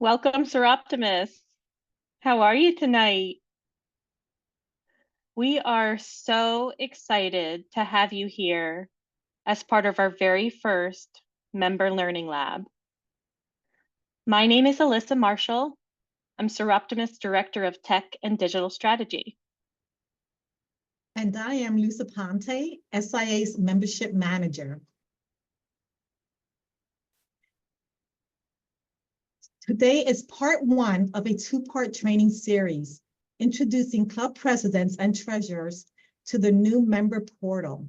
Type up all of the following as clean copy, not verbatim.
Welcome, Seroptimus. How are you tonight? We are so excited to have you here as part of our very first Member Learning Lab. My name is Alyssa Marshall. I'm Seroptimus Director of Tech and Digital Strategy. And I am Lucia Ponte, SIA's Membership Manager. Today is part one of a two-part training series, introducing club presidents and treasurers to the new member portal.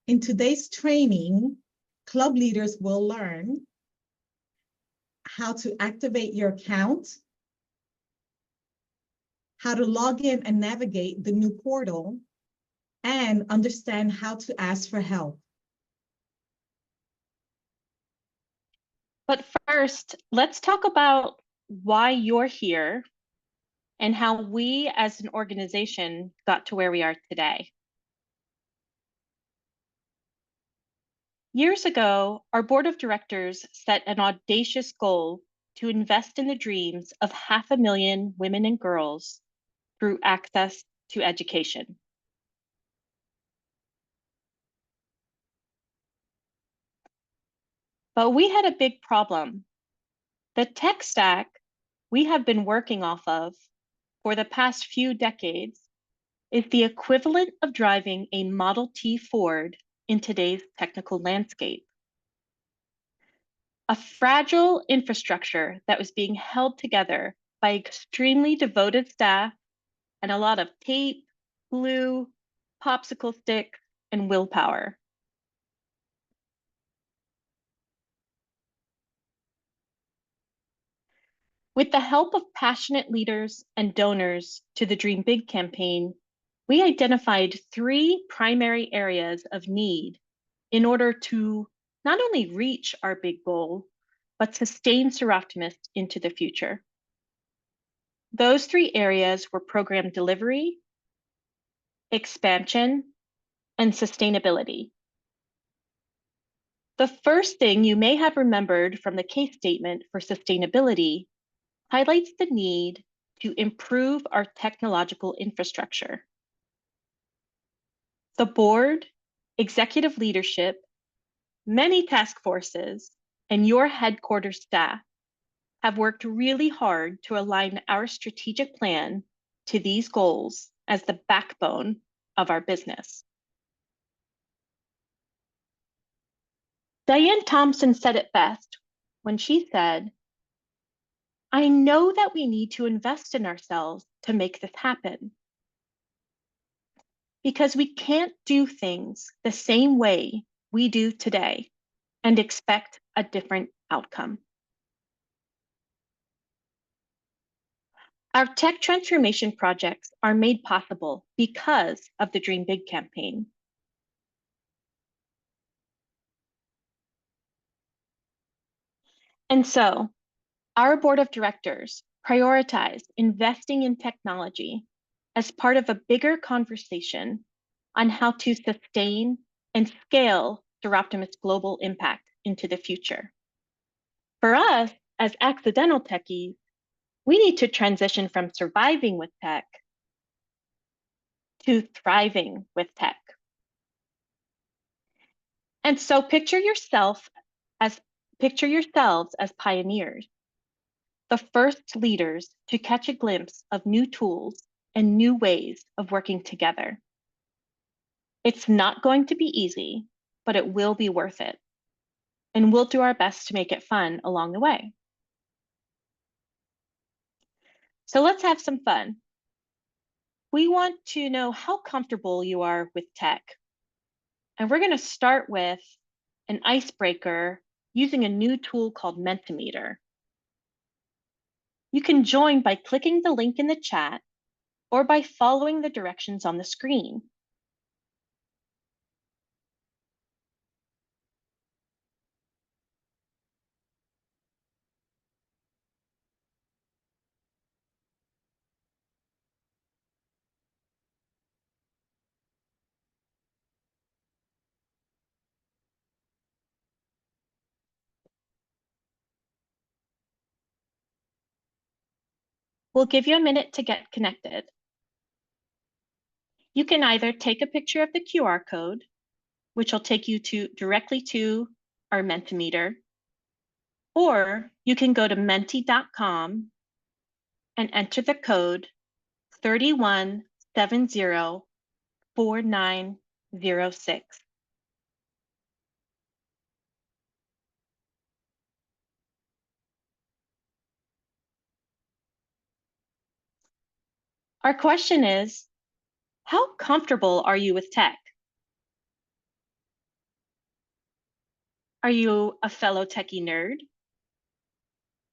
In today's training, club leaders will learn how to activate your account, how to log in and navigate the new portal, and understand how to ask for help. But first, let's talk about why you're here and how we as an organization got to where we are today. Years ago, our board of directors set an audacious goal to invest in the dreams of 500,000 women and girls through access to education. But we had a big problem. The tech stack we have been working off of for the past few decades is the equivalent of driving a Model T Ford in today's technical landscape. A fragile infrastructure that was being held together by extremely devoted staff and a lot of tape, glue, popsicle sticks, and willpower. With the help of passionate leaders and donors to the Dream Big campaign, we identified three primary areas of need in order to not only reach our big goal, but sustain Seroptimus into the future. Those three areas were program delivery, expansion, and sustainability. The first thing you may have remembered from the case statement for sustainability highlights the need to improve our technological infrastructure. The board, executive leadership, many task forces, and your headquarters staff have worked really hard to align our strategic plan to these goals as the backbone of our business. Diane Thompson said it best when she said, "I know that we need to invest in ourselves to make this happen, because we can't do things the same way we do today and expect a different outcome." Our tech transformation projects are made possible because of the Dream Big campaign. And so, our board of directors prioritized investing in technology as part of a bigger conversation on how to sustain and scale Seroptimus' global impact into the future. For us, as accidental techies, we need to transition from surviving with tech to thriving with tech. And so picture yourselves as pioneers, the first leaders to catch a glimpse of new tools and new ways of working together. It's not going to be easy, but it will be worth it. And we'll do our best to make it fun along the way. So let's have some fun. We want to know how comfortable you are with tech. And we're going to start with an icebreaker using a new tool called Mentimeter. You can join by clicking the link in the chat or by following the directions on the screen. We'll give you a minute to get connected. You can either take a picture of the QR code, which will take you directly to our Mentimeter, or you can go to menti.com and enter the code 31704906. Our question is, how comfortable are you with tech? Are you a fellow techie nerd?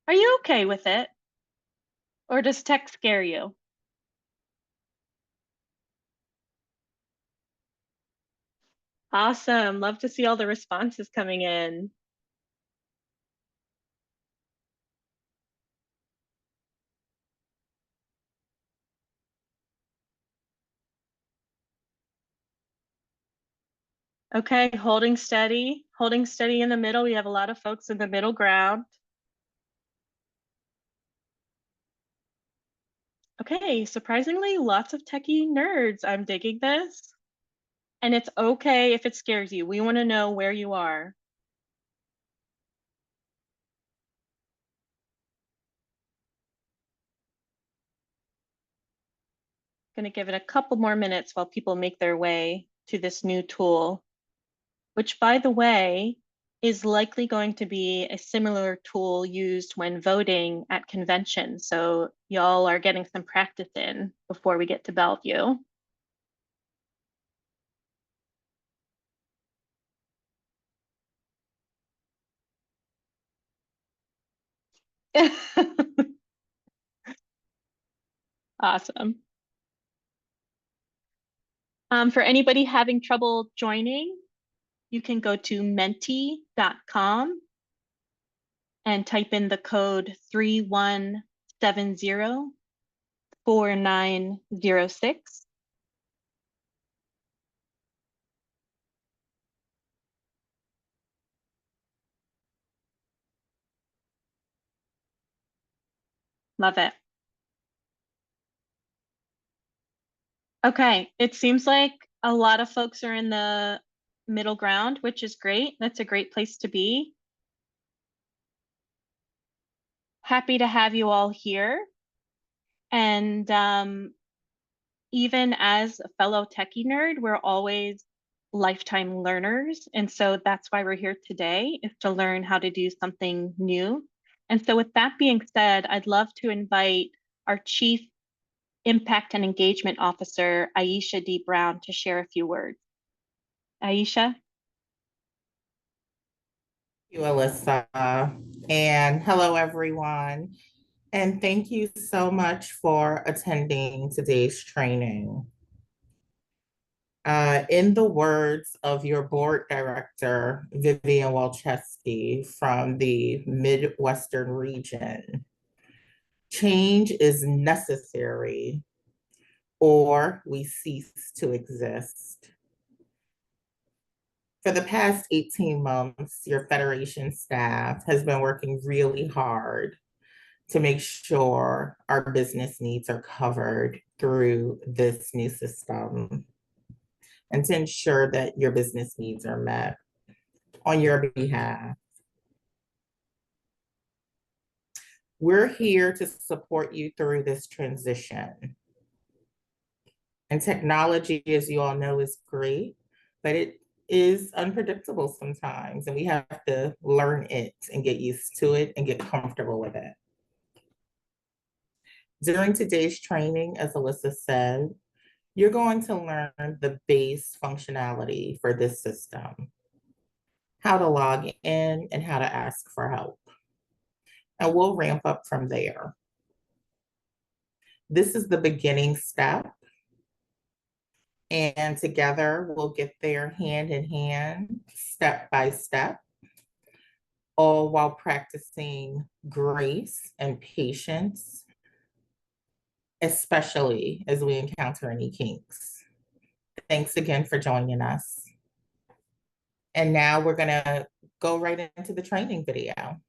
Are you okay with it? Or does tech scare you? Awesome. Love to see all the responses coming in. Okay, holding steady in the middle. We have a lot of folks in the middle ground. Okay, surprisingly, lots of techie nerds. I'm digging this. And it's okay if it scares you. We want to know where you are. Gonna give it a couple more minutes while people make their way to this new tool, which, by the way, is likely going to be a similar tool used when voting at conventions. So y'all are getting some practice in before we get to Bellevue. Awesome. For anybody having trouble joining, you can go to menti.com and type in the code 31704906. Love it. Okay, it seems like a lot of folks are in the middle ground, which is great. That's a great place to be. Happy to have you all here. And even as a fellow techie nerd, we're always lifetime learners. And so that's why we're here today, is to learn how to do something new. And so with that being said, I'd love to invite our Chief Impact and Engagement Officer, Aisha D. Brown, to share a few words. Aisha? You, Alyssa, and hello, everyone. And thank you so much for attending today's training. In the words of your board director, Vivian Walczewski from the Midwestern region, change is necessary or we cease to exist. For the past 18 months, your Federation staff has been working really hard to make sure our business needs are covered through this new system and to ensure that your business needs are met on your behalf. We're here to support you through this transition. And technology, as you all know, is great, but it is unpredictable sometimes, and we have to learn it and get used to it and get comfortable with it. During today's training, as Alyssa said, you're going to learn the base functionality for this system, how to log in and how to ask for help. And we'll ramp up from there. This is the beginning step. And together we'll get there hand in hand, step by step, all while practicing grace and patience, especially as we encounter any kinks. Thanks again for joining us. And now we're gonna go right into the training video.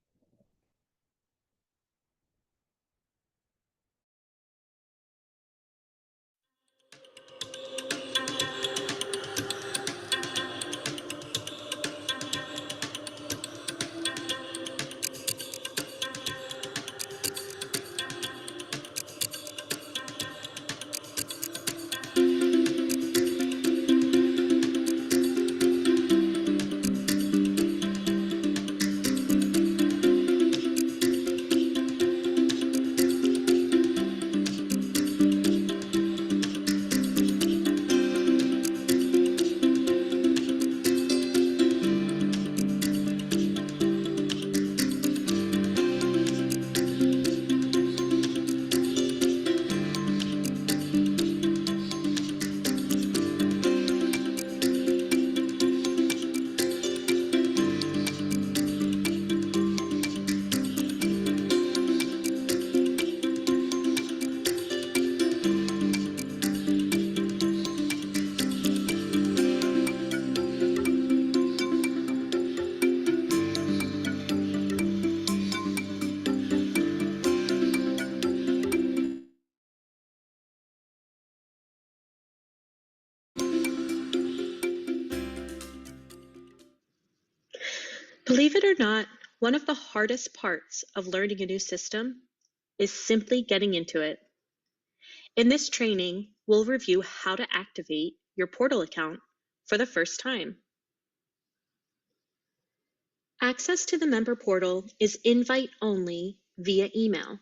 Believe it or not, one of the hardest parts of learning a new system is simply getting into it. In this training, we'll review how to activate your portal account for the first time. Access to the member portal is invite only via email.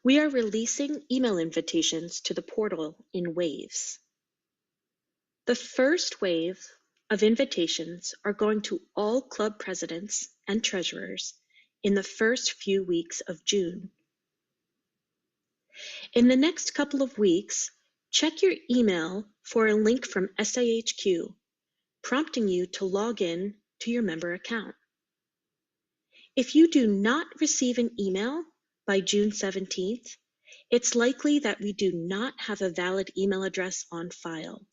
We are releasing email invitations to the portal in waves. The first wave of invitations are going to all club presidents and treasurers in the first few weeks of June. In the next couple of weeks, check your email for a link from SIHQ, prompting you to log in to your member account. If you do not receive an email by June 17th, it's likely that we do not have a valid email address on file.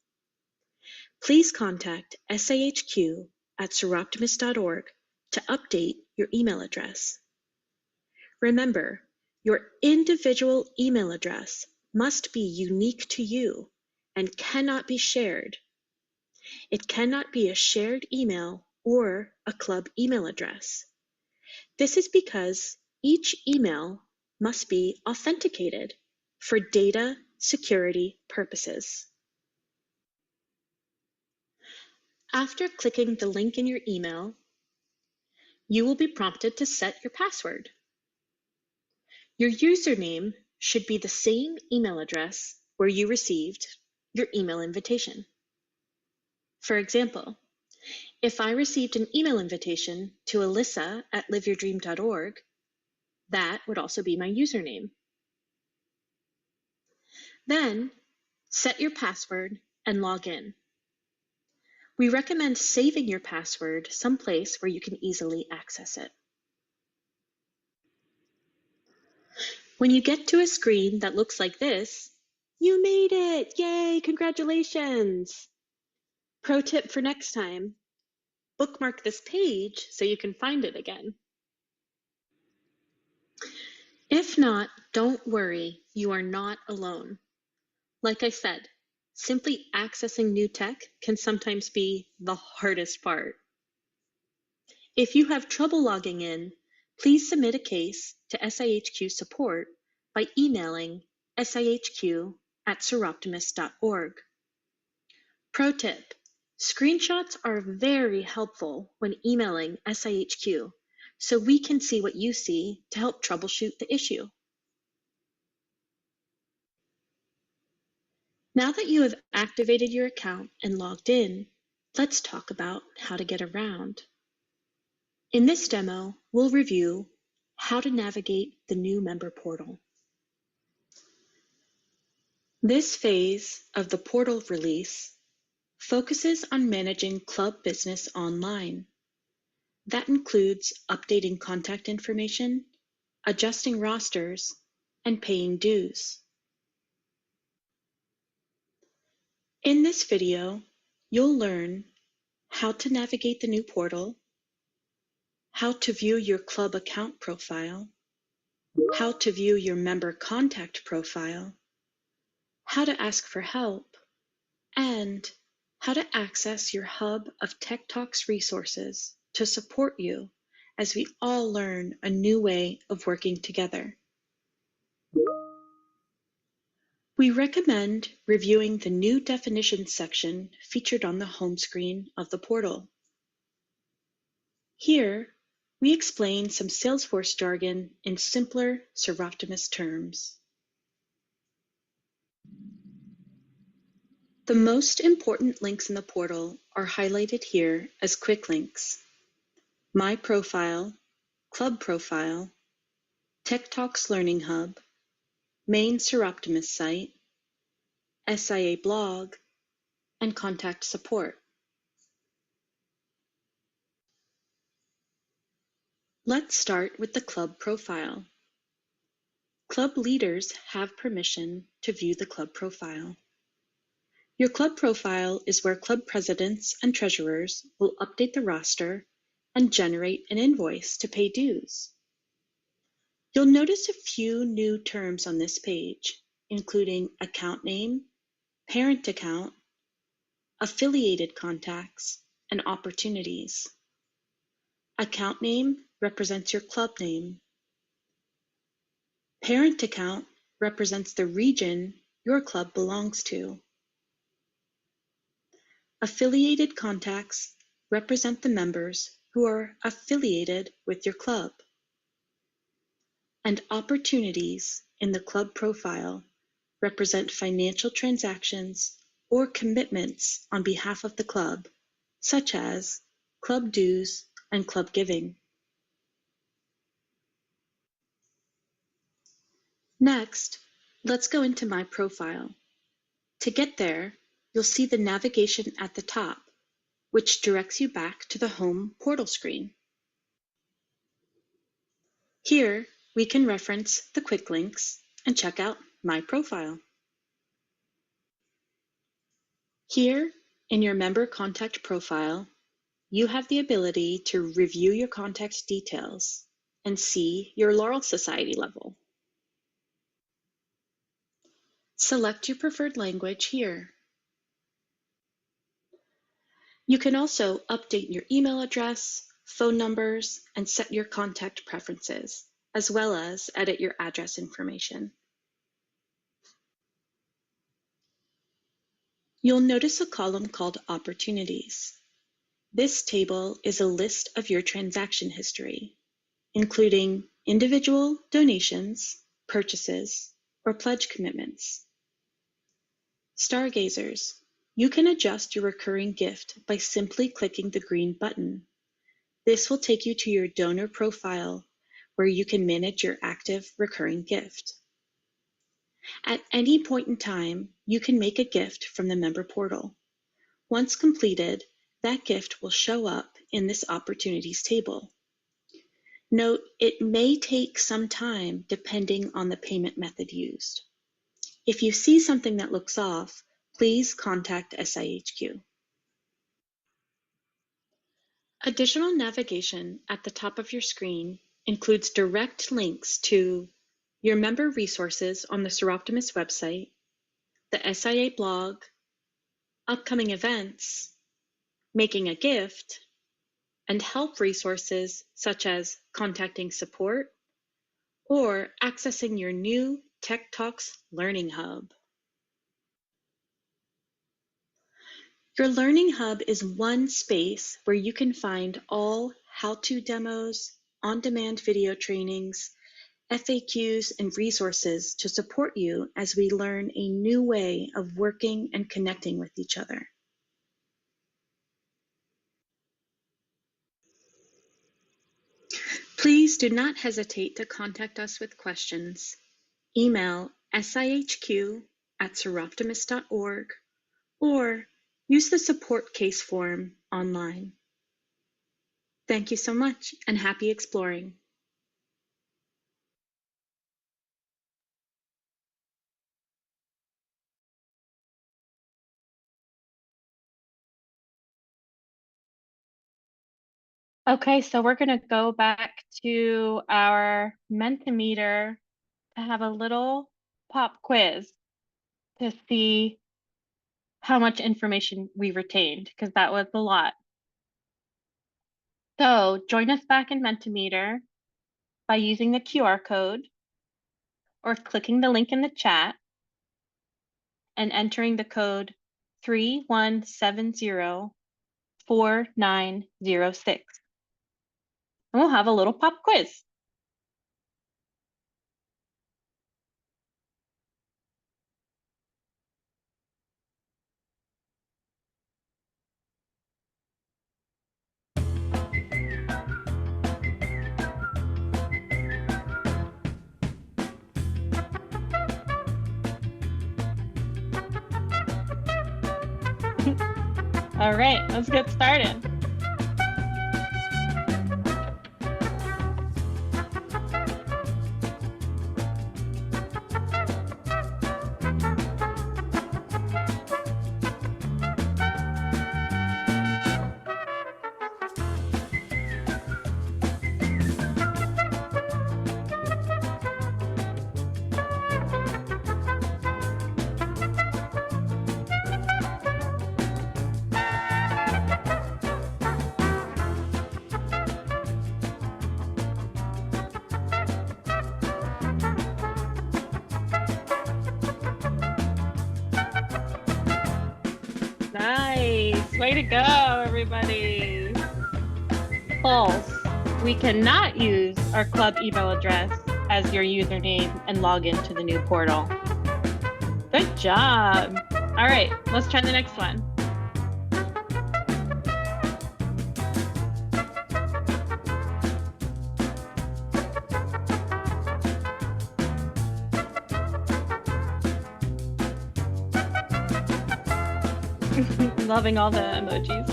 Please contact sihq@soroptimist.org to update your email address. Remember, your individual email address must be unique to you and cannot be shared. It cannot be a shared email or a club email address. This is because each email must be authenticated for data security purposes. After clicking the link in your email, you will be prompted to set your password. Your username should be the same email address where you received your email invitation. For example, if I received an email invitation to alyssa@liveyourdream.org, that would also be my username. Then, set your password and log in. We recommend saving your password someplace where you can easily access it. When you get to a screen that looks like this, you made it! Yay, congratulations! Pro tip for next time, bookmark this page so you can find it again. If not, don't worry, you are not alone. Like I said, simply accessing new tech can sometimes be the hardest part. If you have trouble logging in, please submit a case to SIHQ support by emailing sihq@soroptimist.org. Pro tip, screenshots are very helpful when emailing SIHQ, so we can see what you see to help troubleshoot the issue. Now that you have activated your account and logged in, let's talk about how to get around. In this demo, we'll review how to navigate the new member portal. This phase of the portal release focuses on managing club business online. That includes updating contact information, adjusting rosters, and paying dues. In this video, you'll learn how to navigate the new portal, how to view your club account profile, how to view your member contact profile, how to ask for help, and how to access your hub of Tech Talks resources to support you as we all learn a new way of working together. We recommend reviewing the new definitions section featured on the home screen of the portal. Here, we explain some Salesforce jargon in simpler Soroptimist terms. The most important links in the portal are highlighted here as quick links: My Profile, Club Profile, Tech Talks Learning Hub, Main Soroptimist site, SIA blog, and Contact Support. Let's start with the club profile. Club leaders have permission to view the club profile. Your club profile is where club presidents and treasurers will update the roster and generate an invoice to pay dues. You'll notice a few new terms on this page, including account name, parent account, affiliated contacts, and opportunities. Account name represents your club name. Parent account represents the region your club belongs to. Affiliated contacts represent the members who are affiliated with your club. And opportunities in the club profile represent financial transactions or commitments on behalf of the club, such as club dues and club giving. Next, let's go into My Profile. To get there, you'll see the navigation at the top, which directs you back to the home portal screen. Here, we can reference the quick links and check out My Profile. Here, in your member contact profile, you have the ability to review your contact details and see your Laurel Society level. Select your preferred language here. You can also update your email address, phone numbers, and set your contact preferences, as well as edit your address information. You'll notice a column called Opportunities. This table is a list of your transaction history, including individual donations, purchases, or pledge commitments. Stargazers, you can adjust your recurring gift by simply clicking the green button. This will take you to your donor profile, where you can manage your active recurring gift. At any point in time, you can make a gift from the member portal. Once completed, that gift will show up in this Opportunities table. Note, it may take some time depending on the payment method used. If you see something that looks off, please contact SIHQ. Additional navigation at the top of your screen includes direct links to your member resources on the Soroptimist website, the SIA blog, upcoming events, making a gift, and help resources such as contacting support or accessing your new Tech Talks Learning Hub. Your Learning Hub is one space where you can find all how-to demos, on-demand video trainings, FAQs, and resources to support you as we learn a new way of working and connecting with each other. Please do not hesitate to contact us with questions. Email sihq@soroptimist.org or use the support case form online. Thank you so much and happy exploring. Okay, so we're going to go back to our Mentimeter to have a little pop quiz to see how much information we retained, because that was a lot. So join us back in Mentimeter by using the QR code or clicking the link in the chat and entering the code 31704906. And we'll have a little pop quiz. All right, let's get started. Nice. Way to go, everybody. False. We cannot use our club email address as your username and log into the new portal. Good job. All right, let's try the next one. Loving all the emojis.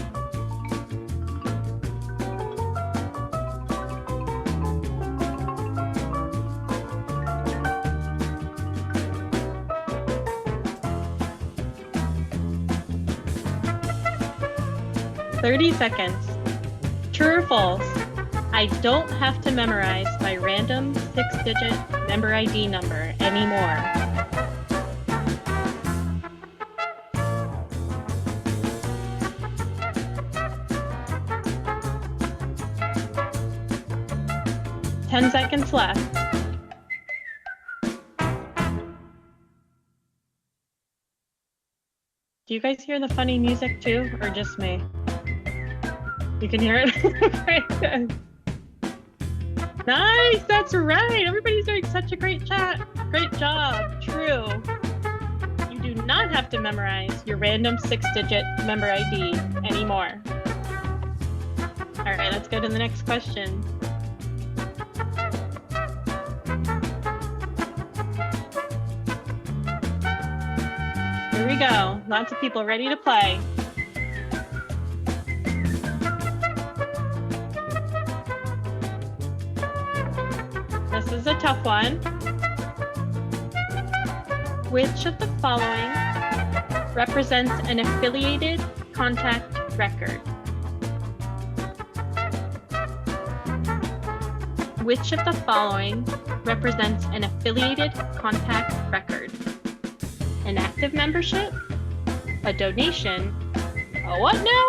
"30 seconds. True or false? I don't have to memorize my random 6-digit member ID number anymore." Ten seconds left. Do you guys hear the funny music too, or just me? You can hear it? Very good. Nice, that's right. Everybody's doing such a great job. True. You do not have to memorize your random 6-digit member ID anymore. All right, let's go to the next question. Here we go. Lots of people ready to play. This is a tough one. Which of the following represents an affiliated contact record? Which of the following represents an affiliated contact record? An active membership, a donation, a what now?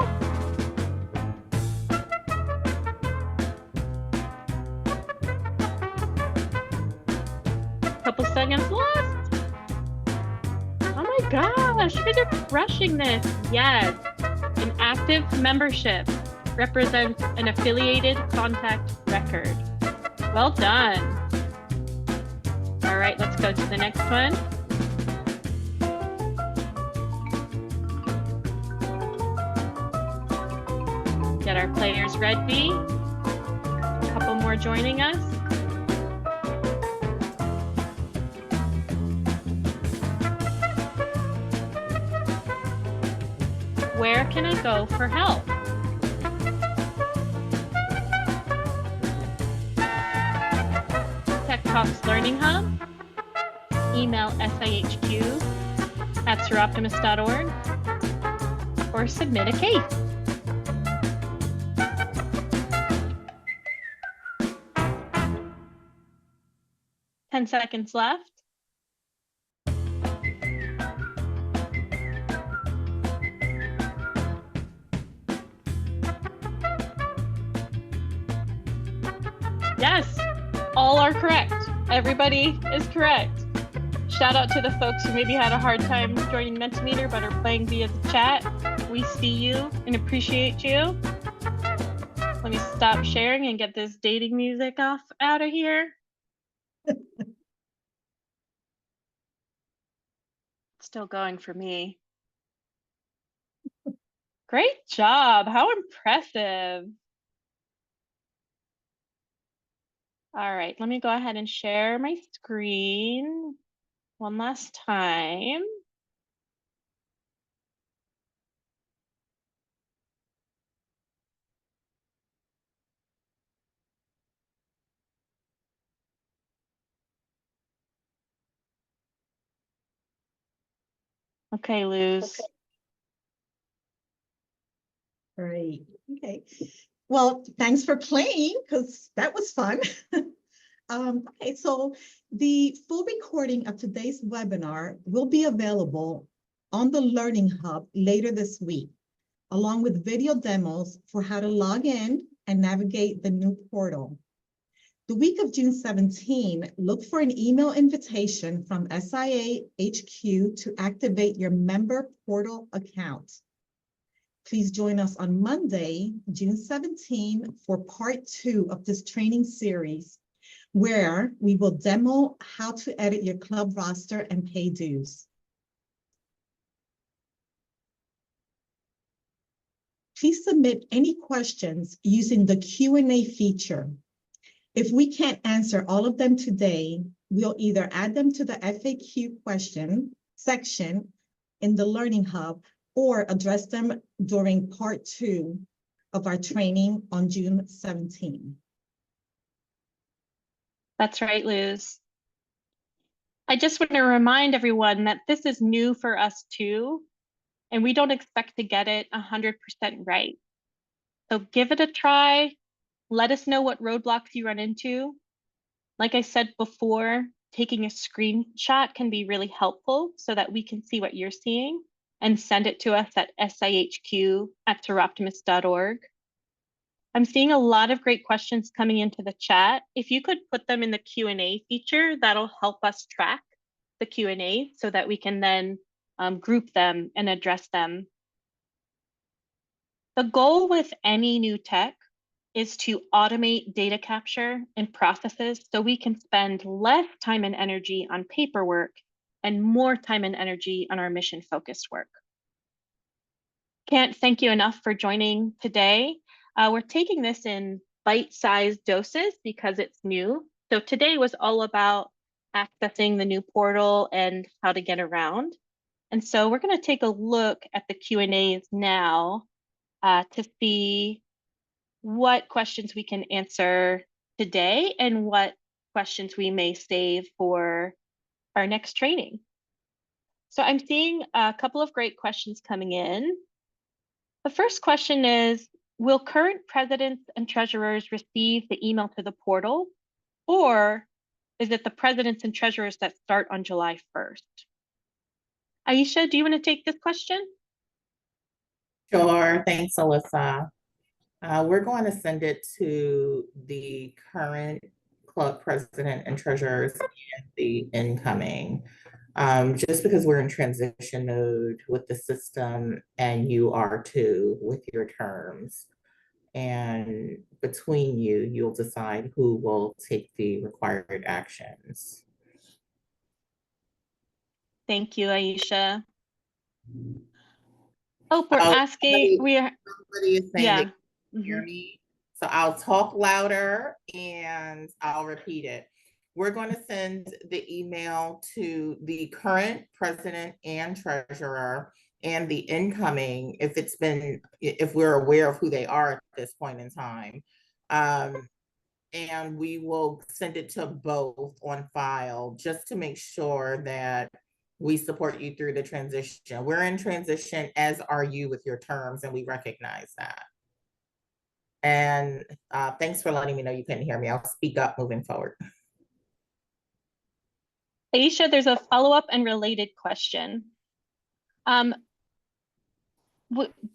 Couple seconds left. Oh my gosh, you guys are crushing this. Yes, an active membership represents an affiliated contact record. Well done. All right, let's go to the next one. Get our players ready. A couple more joining us. Where can I go for help? Tech Talks Learning Hub. Email sihq@siroptimus.org or submit a case. 10 seconds left. Yes, all are correct. Everybody is correct. Shout out to the folks who maybe had a hard time joining Mentimeter but are playing via the chat. We see you and appreciate you. Let me stop sharing and get this dating music out of here. Still going for me. Great job. How impressive. All right, let me go ahead and share my screen one last time. Okay, Luz. Great. Okay. Well, thanks for playing because that was fun. Okay, so the full recording of today's webinar will be available on the Learning Hub later this week, along with video demos for how to log in and navigate the new portal. The week of June 17, look for an email invitation from SIA HQ to activate your member portal account. please join us on Monday, June 17, for part 2 of this training series, where we will demo how to edit your club roster and pay dues. Please submit any questions using the Q&A feature. If we can't answer all of them today, we'll either add them to the FAQ question section in the Learning Hub or address them during part 2 of our training on June 17. That's right, Luz. I just want to remind everyone that this is new for us too, and we don't expect to get it 100% right. So give it a try. Let us know what roadblocks you run into. Like I said before, taking a screenshot can be really helpful so that we can see what you're seeing and send it to us at sihq@soroptimist.org. I'm seeing a lot of great questions coming into the chat. If you could put them in the Q&A feature, that'll help us track the Q&A so that we can then group them and address them. The goal with any new tech is to automate data capture and processes so we can spend less time and energy on paperwork and more time and energy on our mission-focused work. Can't thank you enough for joining today. We're taking this in bite-sized doses because it's new. So today was all about accessing the new portal and how to get around. And so we're going to take a look at the Q&As now to see what questions we can answer today and what questions we may save for our next training. So I'm seeing a couple of great questions coming in. The first question is, will current presidents and treasurers receive the email to the portal, or is it the presidents and treasurers that start on July 1st? Aisha, do you want to take this question? Sure, thanks, Alyssa. We're going to send it to the current club president and treasurers and the incoming, just because we're in transition mode with the system and you are too with your terms. And between you, you'll decide who will take the required actions. Thank you, Aisha. Oh, we're asking, somebody is saying yeah. they can hear me. So I'll talk louder and I'll repeat it. We're going to send the email to the current president and treasurer and the incoming, if we're aware of who they are at this point in time. And we will send it to both on file just to make sure that we support you through the transition. We're in transition, as are you with your terms, and we recognize that. And thanks for letting me know you couldn't hear me. I'll speak up moving forward. Aisha, there's a follow-up and related question.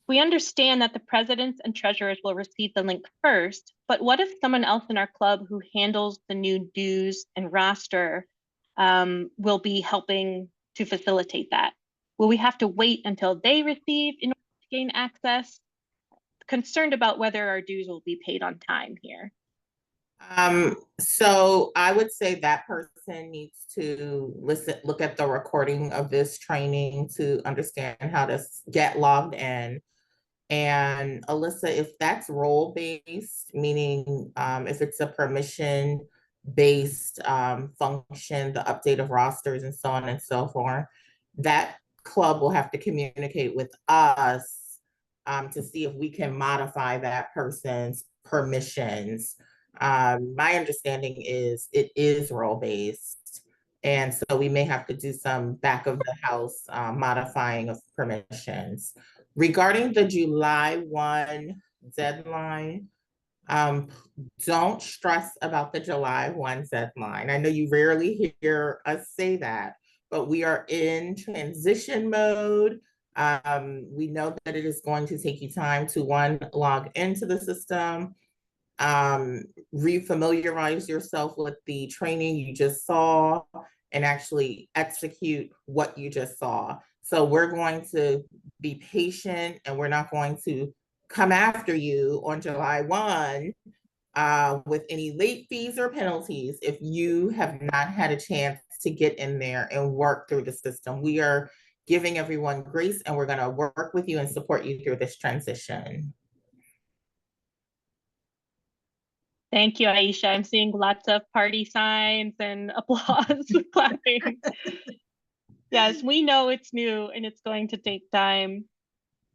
We understand that the presidents and treasurers will receive the link first, but what if someone else in our club who handles the new dues and roster will be helping to facilitate that? Will we have to wait until they receive in order to gain access? Concerned about whether our dues will be paid on time here. So I would say that person needs to look at the recording of this training to understand how to get logged in. And Alyssa, if that's role-based, meaning if it's a permission-based function, the update of rosters and so on and so forth, that club will have to communicate with us to see if we can modify that person's permissions. My understanding is it is role-based, and so we may have to do some back of the house modifying of permissions. Regarding the July 1 deadline, don't stress about the July 1 deadline. I know you rarely hear us say that, but we are in transition mode. We know that it is going to take you time to log into the system, refamiliarize yourself with the training you just saw, and actually execute what you just saw. So we're going to be patient, and we're not going to come after you on July 1 with any late fees or penalties if you have not had a chance to get in there and work through the system. We are giving everyone grace, and we're going to work with you and support you through this transition. Thank you, Aisha. I'm seeing lots of party signs and applause, clapping. Yes, we know it's new and it's going to take time.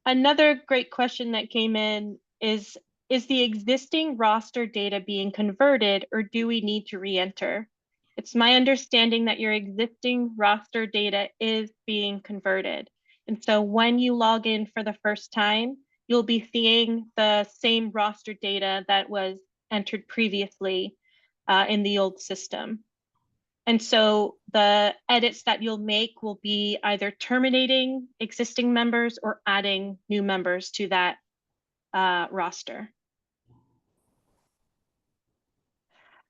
Another great question that came in is the existing roster data being converted, or do we need to re-enter? It's my understanding that your existing roster data is being converted. And so when you log in for the first time, you'll be seeing the same roster data that was entered previously in the old system. And so the edits that you'll make will be either terminating existing members or adding new members to that roster.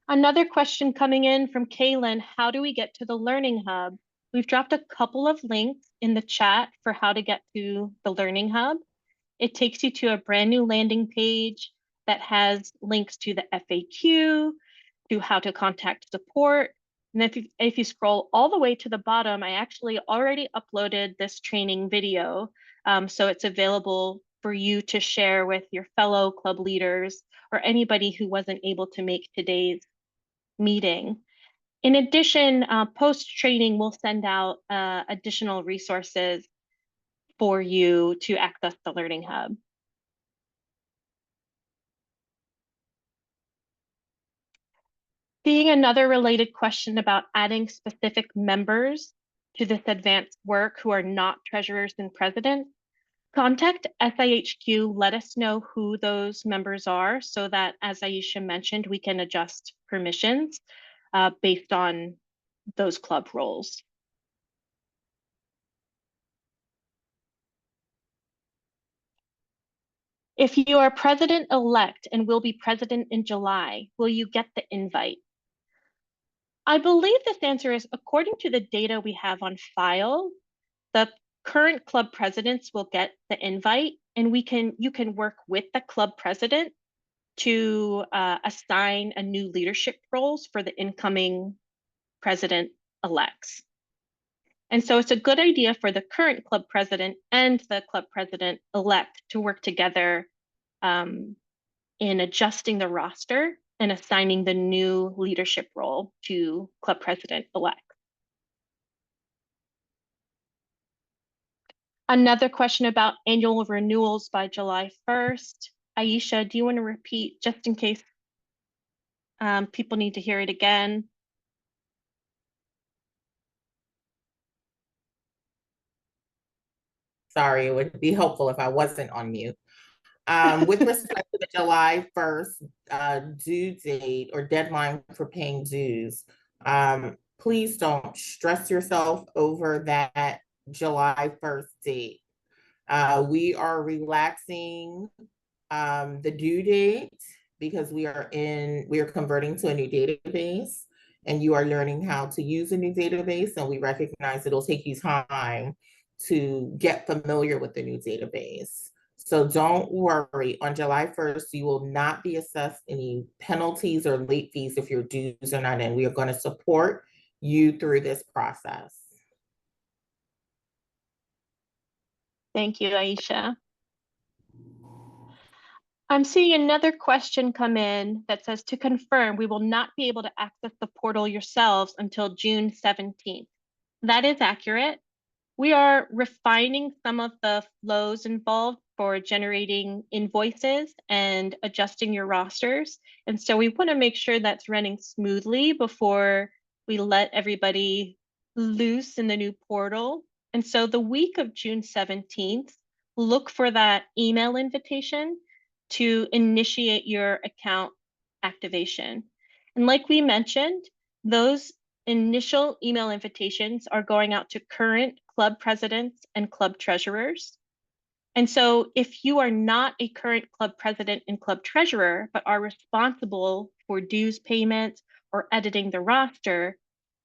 Another question coming in from Kaylin: how do we get to the Learning Hub? We've dropped a couple of links in the chat for how to get to the Learning Hub. It takes you to a brand new landing page that has links to the FAQ, to how to contact support. And if you scroll all the way to the bottom, I actually already uploaded this training video. So it's available for you to share with your fellow club leaders or anybody who wasn't able to make today's meeting. In addition, post-training, we'll send out additional resources for you to access the Learning Hub. Seeing another related question about adding specific members to this advanced work who are not treasurers and presidents, contact SIHQ, let us know who those members are so that, as Aisha mentioned, we can adjust permissions based on those club roles. If you are president-elect and will be president in July, will you get the invite? I believe this answer is, according to the data we have on file, the current club presidents will get the invite, and you can work with the club president to assign a new leadership roles for the incoming president-elects. And so it's a good idea for the current club president and the club president-elect to work together in adjusting the roster and assigning the new leadership role to club president-elect. Another question about annual renewals by July 1st. Aisha, do you want to repeat just in case people need to hear it again? Sorry, it would be helpful if I wasn't on mute. With respect to the July 1st due date or deadline for paying dues, please don't stress yourself over that July 1st date. We are relaxing the due date because we are converting to a new database, and you are learning how to use a new database, and we recognize it'll take you time to get familiar with the new database. So don't worry, on July 1st, you will not be assessed any penalties or late fees if your dues are not in. We are going to support you through this process. Thank you, Aisha. I'm seeing another question come in that says, to confirm, we will not be able to access the portal yourselves until June 17th. That is accurate. We are refining some of the flows involved for generating invoices and adjusting your rosters. And so we want to make sure that's running smoothly before we let everybody loose in the new portal. And so the week of June 17th, look for that email invitation to initiate your account activation. And like we mentioned, those initial email invitations are going out to current club presidents and club treasurers. And so if you are not a current club president and club treasurer, but are responsible for dues payments or editing the roster,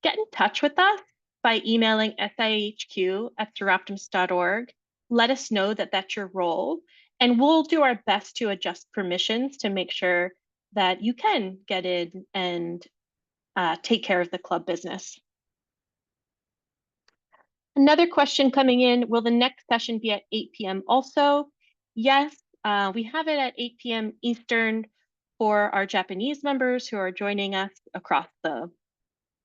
get in touch with us by emailing sihq@seroptimus.org. Let us know that that's your role, and we'll do our best to adjust permissions to make sure that you can get in and take care of the club business. Another question coming in, will the next session be at 8 p.m. also? Yes, we have it at 8 p.m. Eastern for our Japanese members who are joining us across the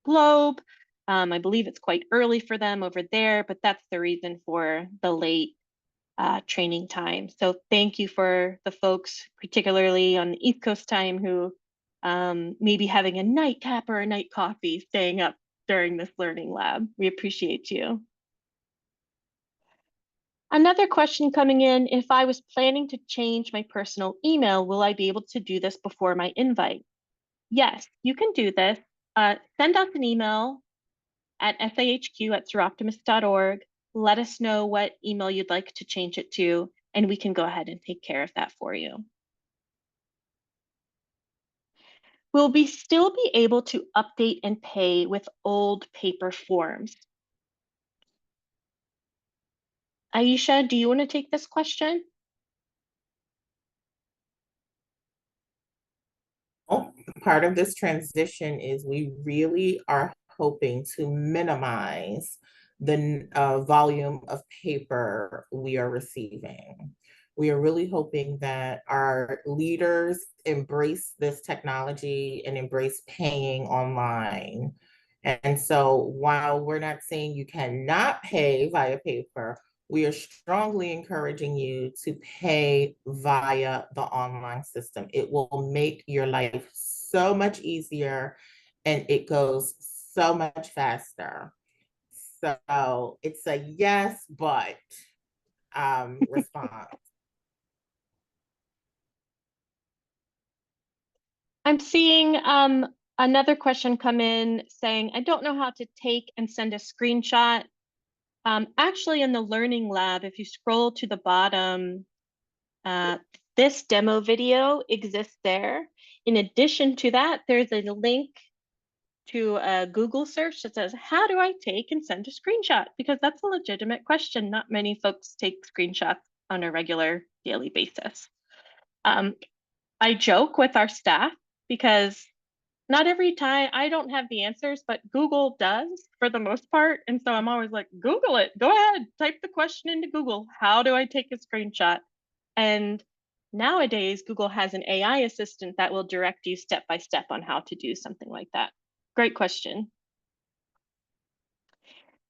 globe. I believe it's quite early for them over there, but that's the reason for the late training time. So thank you for the folks, particularly on the East Coast time, who may be having a nightcap or a night coffee, staying up during this learning lab. We appreciate you. Another question coming in, if I was planning to change my personal email, will I be able to do this before my invite? Yes, you can do this. Send us an email at sihq@seroptimus.org. Let us know what email you'd like to change it to, and we can go ahead and take care of that for you. Will we still be able to update and pay with old paper forms? Aisha, do you want to take this question? Well, part of this transition is we really are hoping to minimize the volume of paper we are receiving. We are really hoping that our leaders embrace this technology and embrace paying online. And so while we're not saying you cannot pay via paper, we are strongly encouraging you to pay via the online system. It will make your life so much easier and it goes so much faster. So it's a yes, but response. I'm seeing another question come in saying, I don't know how to take and send a screenshot. Actually, in the Learning Lab, if you scroll to the bottom, this demo video exists there. In addition to that, there's a link to a Google search that says, how do I take and send a screenshot? Because that's a legitimate question. Not many folks take screenshots on a regular daily basis. I joke with our staff because not every time, I don't have the answers, but Google does for the most part. And so I'm always like, Google it, go ahead, type the question into Google. How do I take a screenshot? And nowadays, Google has an AI assistant that will direct you step by step on how to do something like that. Great question.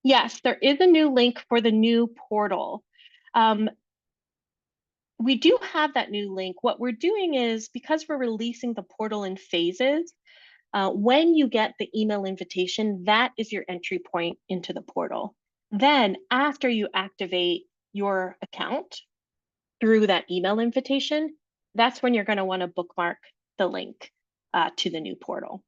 Yes, there is a new link for the new portal. We do have that new link. What we're doing is, because we're releasing the portal in phases, when you get the email invitation, that is your entry point into the portal. Then after you activate your account through that email invitation, that's when you're going to want to bookmark the link to the new portal.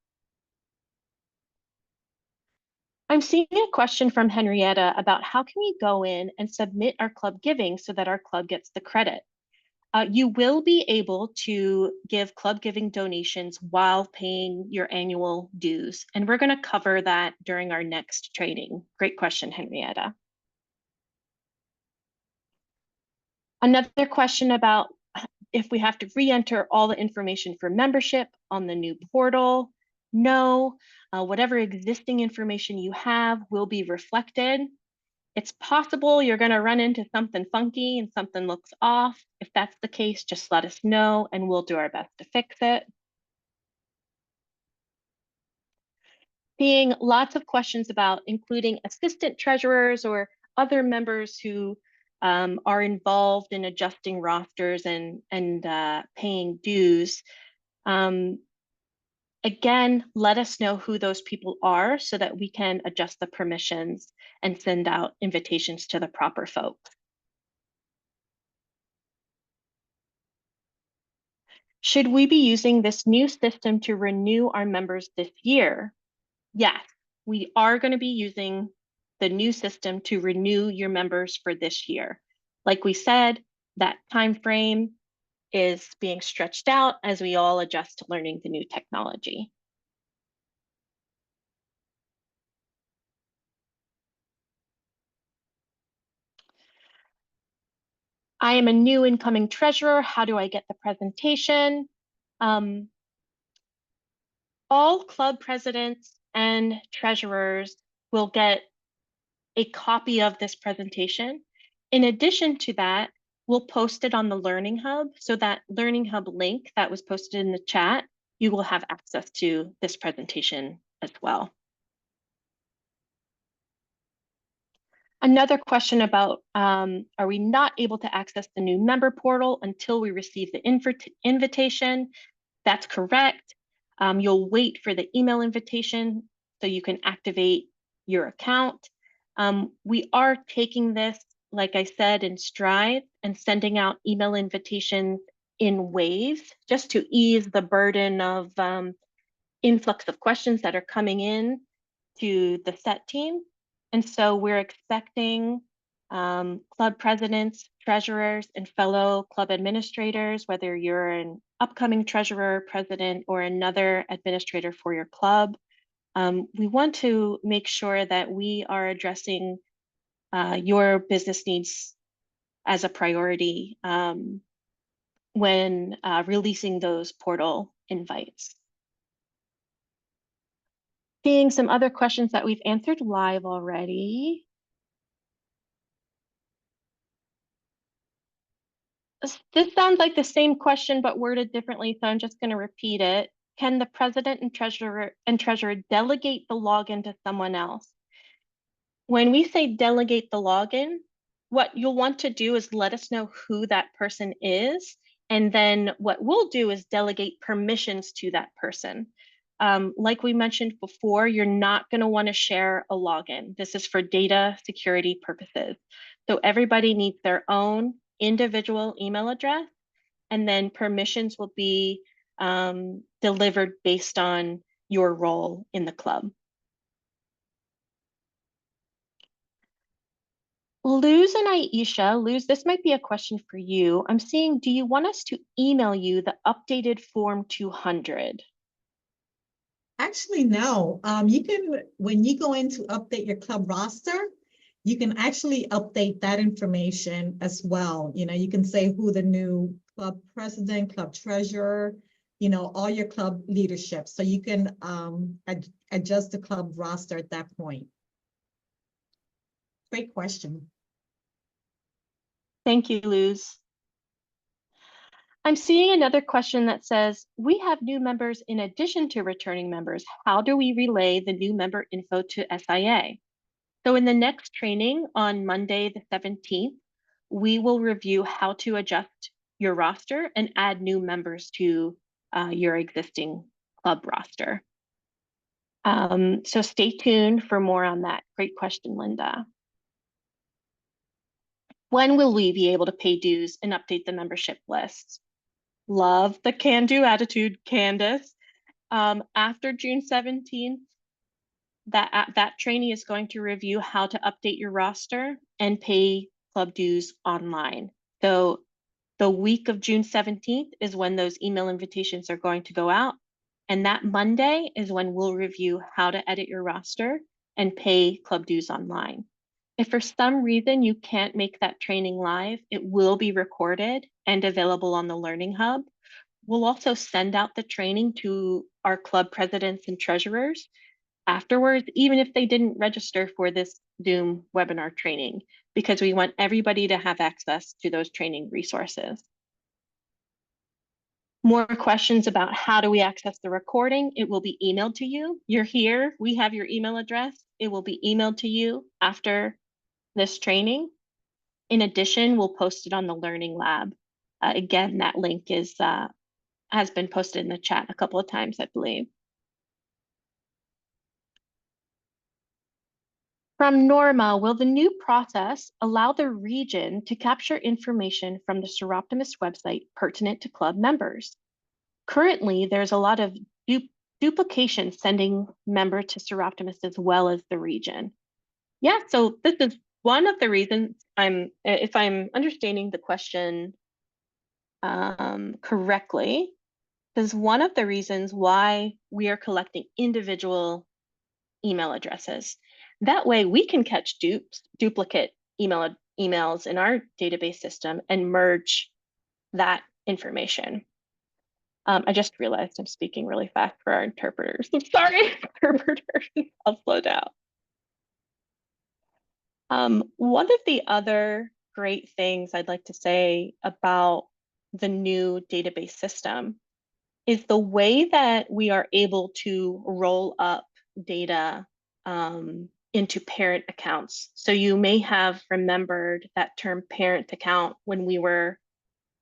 I'm seeing a question from Henrietta about how can we go in and submit our club giving so that our club gets the credit. You will be able to give club giving donations while paying your annual dues, and we're going to cover that during our next training. Great question, Henrietta. Another question about if we have to re-enter all the information for membership on the new portal. No, whatever existing information you have will be reflected. It's possible you're going to run into something funky and something looks off. If that's the case, just let us know and we'll do our best to fix it. Seeing lots of questions about including assistant treasurers or other members who are involved in adjusting rosters and paying dues. Again, let us know who those people are so that we can adjust the permissions and send out invitations to the proper folks. Should we be using this new system to renew our members this year? Yes, we are going to be using the new system to renew your members for this year. Like we said, that time frame is being stretched out as we all adjust to learning the new technology. I am a new incoming treasurer. How do I get the presentation? All club presidents and treasurers will get a copy of this presentation. In addition to that, we'll post it on the Learning Hub. So that Learning Hub link that was posted in the chat, you will have access to this presentation as well. Another question about, are we not able to access the new member portal until we receive the invitation? That's correct. You'll wait for the email invitation so you can activate your account. We are taking this, like I said, in stride and sending out email invitations in waves just to ease the burden of influx of questions that are coming in to the SET team. And so we're expecting club presidents, treasurers, and fellow club administrators, whether you're an upcoming treasurer, president, or another administrator for your club. We want to make sure that we are addressing your business needs as a priority when releasing those portal invites. Seeing some other questions that we've answered live already. This sounds like the same question, but worded differently, so I'm just going to repeat it. Can the president and treasurer delegate the login to someone else? When we say delegate the login, what you'll want to do is let us know who that person is. And then what we'll do is delegate permissions to that person. Like we mentioned before, you're not going to want to share a login. This is for data security purposes. So everybody needs their own individual email address, and then permissions will be delivered based on your role in the club. Luz and Aisha, Luz, this might be a question for you. I'm seeing, do you want us to email you the updated Form 200? Actually, no. You can, when you go in to update your club roster, you can actually update that information as well. You know, you can say who the new club president, club treasurer, you know, all your club leadership. So you can adjust the club roster at that point. Great question. Thank you, Luz. I'm seeing another question that says, we have new members in addition to returning members. How do we relay the new member info to SIA? So in the next training on Monday, the 17th, we will review how to adjust your roster and add new members to your existing club roster. So stay tuned for more on that. Great question, Linda. When will we be able to pay dues and update the membership list? Love the can-do attitude, Candace. After June 17th, that training is going to review how to update your roster and pay club dues online. So the week of June 17th is when those email invitations are going to go out. And that Monday is when we'll review how to edit your roster and pay club dues online. If for some reason you can't make that training live, it will be recorded and available on the Learning Hub. We'll also send out the training to our club presidents and treasurers afterwards, even if they didn't register for this Zoom webinar training, because we want everybody to have access to those training resources. More questions about how do we access the recording? It will be emailed to you. You're here, we have your email address. It will be emailed to you after this training. In addition, we'll post it on the Learning Lab. Again, that link is has been posted in the chat a couple of times, I believe. From Norma, will the new process allow the region to capture information from the Soroptimist website pertinent to club members? Currently, there's a lot of duplication sending member to Soroptimist as well as the region. Yeah, so this is one of the reasons if I'm understanding the question correctly, this is one of the reasons why we are collecting individual email addresses. That way we can catch duplicate email emails in our database system and merge that information. I just realized I'm speaking really fast for our interpreters. I'm sorry, interpreters. I'll slow down. One of the other great things I'd like to say about the new database system is the way that we are able to roll up data into parent accounts. So you may have remembered that term parent account when we were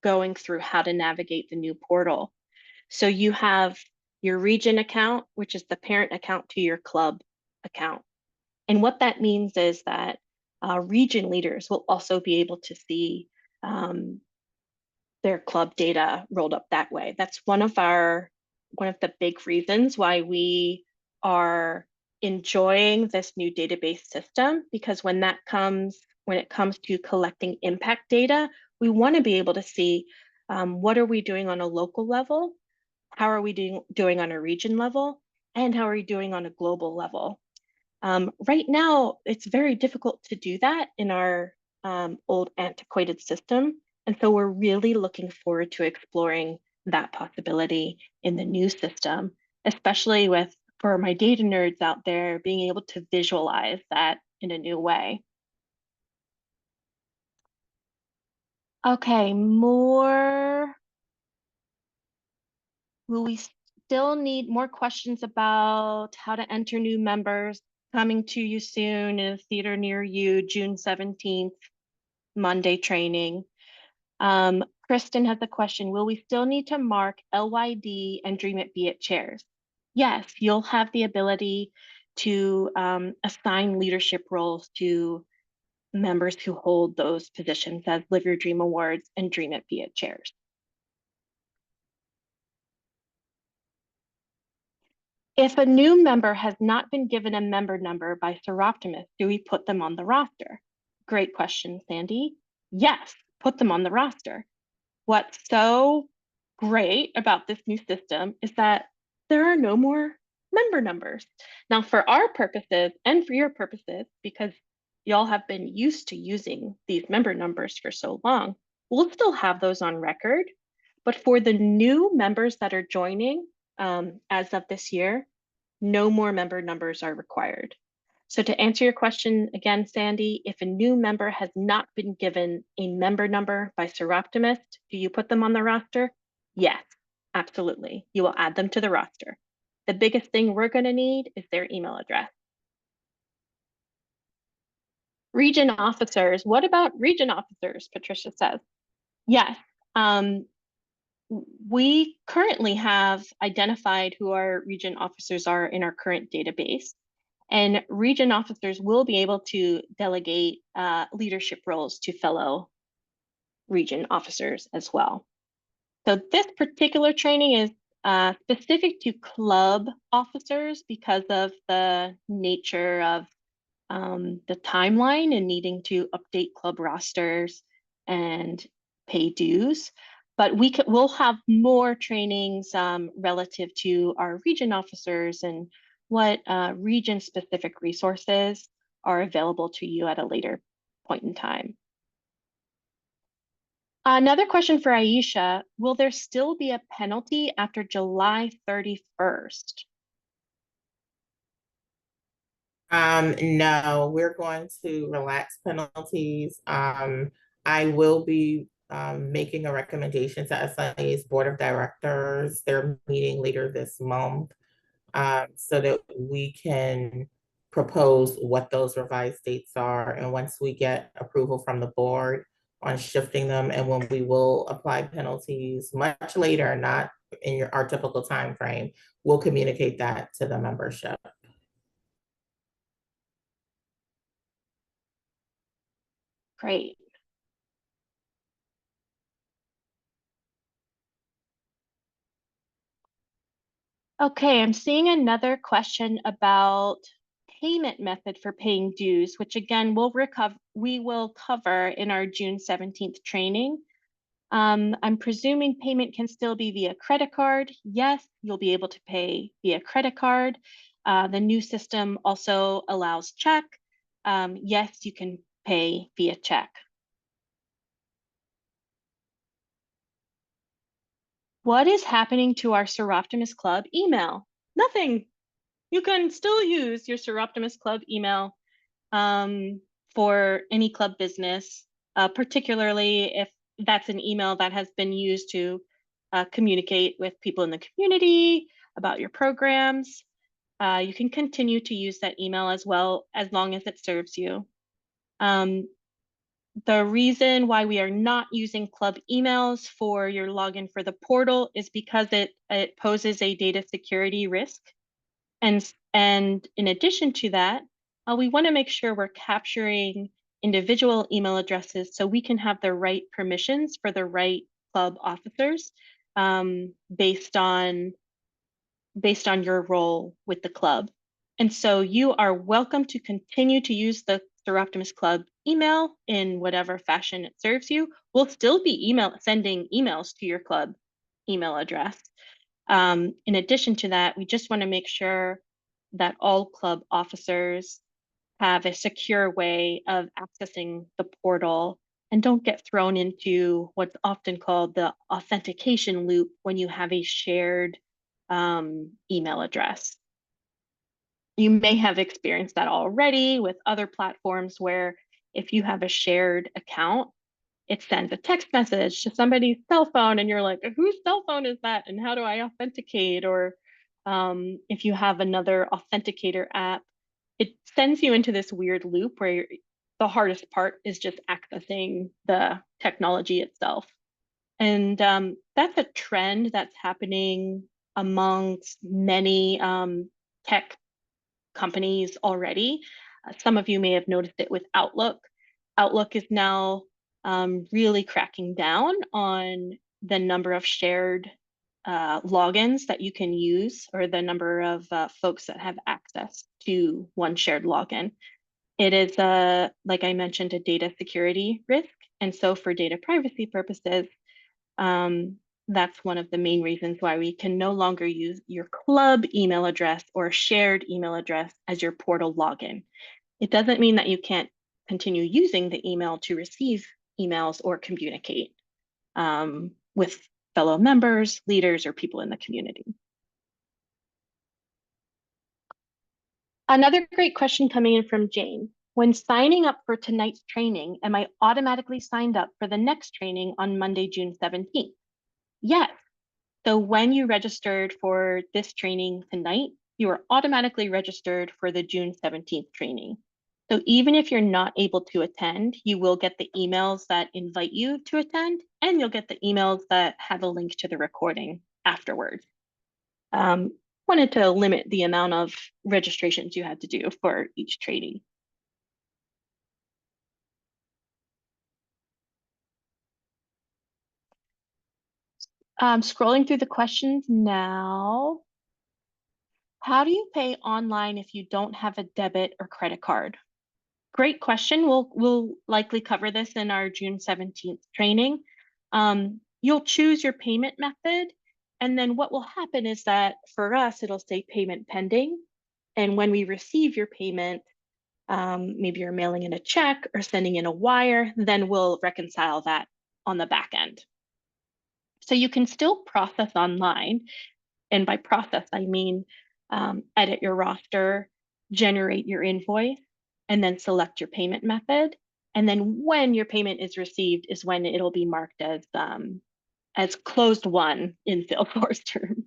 going through how to navigate the new portal. So you have your region account, which is the parent account to your club account. And what that means is that region leaders will also be able to see their club data rolled up that way. That's one of the big reasons why we are enjoying this new database system, because when it comes to collecting impact data, we want to be able to see what are we doing on a local level, how are we doing on a region level, and how are we doing on a global level. Right now, it's very difficult to do that in our old antiquated system. And so we're really looking forward to exploring that possibility in the new system, especially for my data nerds out there, being able to visualize that in a new way. Okay, will we still need more questions about how to enter new members? Coming to you soon in a theater near you, June 17th, Monday training. Kristen has a question. Will we still need to mark LYD and Dream It Be It chairs? Yes, you'll have the ability to assign leadership roles to members who hold those positions as Live Your Dream Awards and Dream It Be It chairs. If a new member has not been given a member number by Soroptimist, do we put them on the roster? Great question, Sandy. Yes, put them on the roster. What's so great about this new system is that there are no more member numbers. Now, for our purposes and for your purposes, because y'all have been used to using these member numbers for so long, we'll still have those on record. But for the new members that are joining as of this year, no more member numbers are required. So to answer your question again, Sandy, if a new member has not been given a member number by Soroptimist, do you put them on the roster? Yes, absolutely. You will add them to the roster. The biggest thing we're going to need is their email address. Region officers. What about region officers? Patricia says. Yes. We currently have identified who our region officers are in our current database. And region officers will be able to delegate leadership roles to fellow region officers as well. So this particular training is specific to club officers because of the nature of the timeline and needing to update club rosters and pay dues. But we'll have more trainings relative to our region officers and what region-specific resources are available to you at a later point in time. Another question for Aisha, will there still be a penalty after July 31st? No, we're going to relax penalties. I will be making a recommendation to SIA's Board of Directors. They're meeting later this month so that we can propose what those revised dates are. And once we get approval from the board on shifting them, and when we will apply penalties much later, not in our typical time frame, we'll communicate that to the membership. Great. Okay, I'm seeing another question about payment method for paying dues, which again, we will cover in our June 17th training. I'm presuming payment can still be via credit card. Yes, you'll be able to pay via credit card. The new system also allows check. Yes, you can pay via check. What is happening to our Seroptimus Club email? Nothing. You can still use your Seroptimus Club email for any club business, particularly if that's an email that has been used to communicate with people in the community about your programs. You can continue to use that email as well, as long as it serves you. The reason why we are not using club emails for your login for the portal is because it poses a data security risk. And in addition to that, we want to make sure we're capturing individual email addresses so we can have the right permissions for the right club officers based on your role with the club. And so you are welcome to continue to use the Seroptimus Club email in whatever fashion it serves you. We'll still be sending emails to your club email address. In addition to that, we just want to make sure that all club officers have a secure way of accessing the portal and don't get thrown into what's often called the authentication loop when you have a shared email address. You may have experienced that already with other platforms where if you have a shared account, it sends a text message to somebody's cell phone and you're like, whose cell phone is that? And how do I authenticate? Or if you have another authenticator app, it sends you into this weird loop where the hardest part is just accessing the technology itself. And that's a trend that's happening amongst many tech companies already. Some of you may have noticed it with Outlook. Outlook is now really cracking down on the number of shared logins that you can use, or the number of folks that have access to one shared login. It is, like I mentioned, a data security risk. And so for data privacy purposes, that's one of the main reasons why we can no longer use your club email address or shared email address as your portal login. It doesn't mean that you can't continue using the email to receive emails or communicate with fellow members, leaders, or people in the community. Another great question coming in from Jane. When signing up for tonight's training, am I automatically signed up for the next training on Monday, June 17th? Yes. So when you registered for this training tonight, you are automatically registered for the June 17th training. So even if you're not able to attend, you will get the emails that invite you to attend, and you'll get the emails that have a link to the recording afterwards. Wanted to limit the amount of registrations you had to do for each training. Scrolling through the questions now. How do you pay online if you don't have a debit or credit card? Great question. We'll likely cover this in our June 17th training. You'll choose your payment method, and then what will happen is that for us, it'll say payment pending. And when we receive your payment, maybe you're mailing in a check or sending in a wire, then we'll reconcile that on the back end. So you can still process online. And by process, I mean edit your roster, generate your invoice, and then select your payment method. And then when your payment is received is when it'll be marked as closed won in Salesforce terms.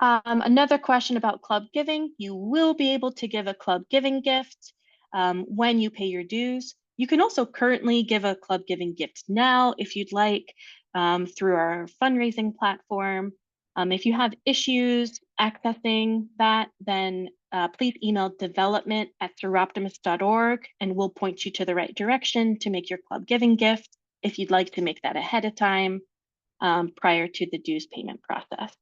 Another question about club giving. You will be able to give a club giving gift when you pay your dues. You can also currently give a club giving gift now if you'd like through our fundraising platform. If you have issues accessing that, then please email development@seroptimus.org and we'll point you to the right direction to make your club giving gift if you'd like to make that ahead of time prior to the dues payment process.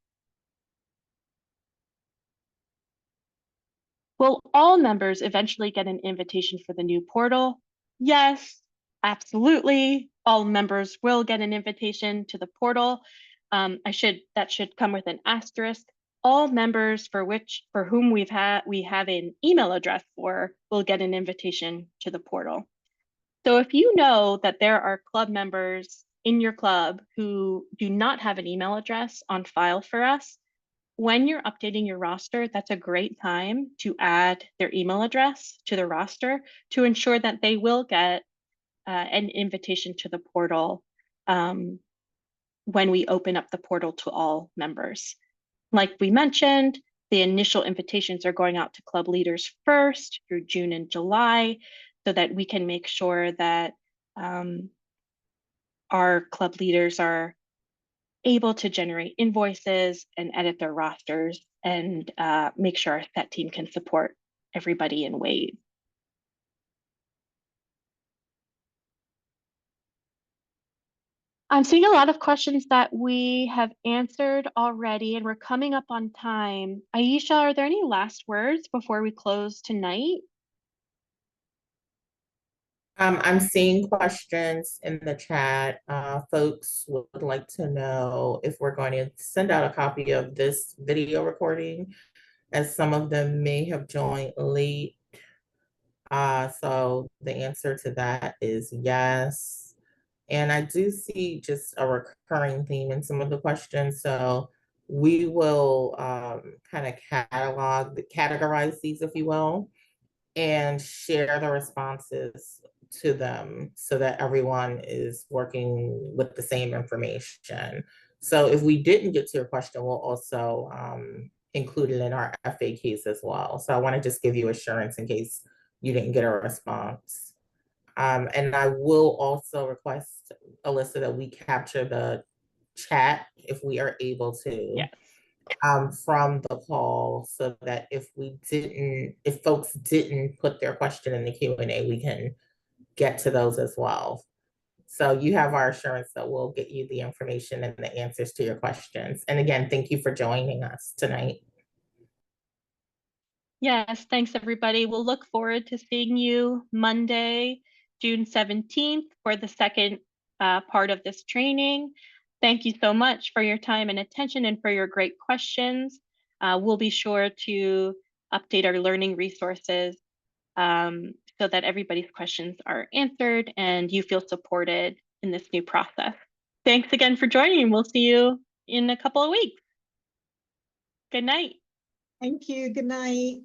Will all members eventually get an invitation for the new portal? Yes, absolutely. All members will get an invitation to the portal. That should come with an asterisk. all members for whom we have an email address for will get an invitation to the portal. So if you know that there are club members in your club who do not have an email address on file for us, when you're updating your roster, that's a great time to add their email address to the roster to ensure that they will get an invitation to the portal when we open up the portal to all members. Like we mentioned, the initial invitations are going out to club leaders first through June and July, so that we can make sure that our club leaders are able to generate invoices and edit their rosters and make sure our set team can support everybody in waves. I'm seeing a lot of questions that we have answered already, and we're coming up on time. Aisha, are there any last words before we close tonight? I'm seeing questions in the chat. Folks would like to know if we're going to send out a copy of this video recording, as some of them may have joined late. So the answer to that is yes. And I do see just a recurring theme in some of the questions. So we will kind of categorize these, if you will, and share the responses to them so that everyone is working with the same information. So if we didn't get to your question, we'll also include it in our FAQs as well. So I want to just give you assurance in case you didn't get a response. And I will also request, Alyssa, that we capture the chat if we are able to. Yes. From the call, so that if folks didn't put their question in the Q&A, we can get to those as well. So you have our assurance that we'll get you the information and the answers to your questions. And again, thank you for joining us tonight. Yes, thanks everybody. We'll look forward to seeing you Monday, June 17th for the second part of this training. Thank you so much for your time and attention and for your great questions. We'll be sure to update our learning resources so that everybody's questions are answered and you feel supported in this new process. Thanks again for joining. We'll see you in a couple of weeks. Good night. Thank you. Good night.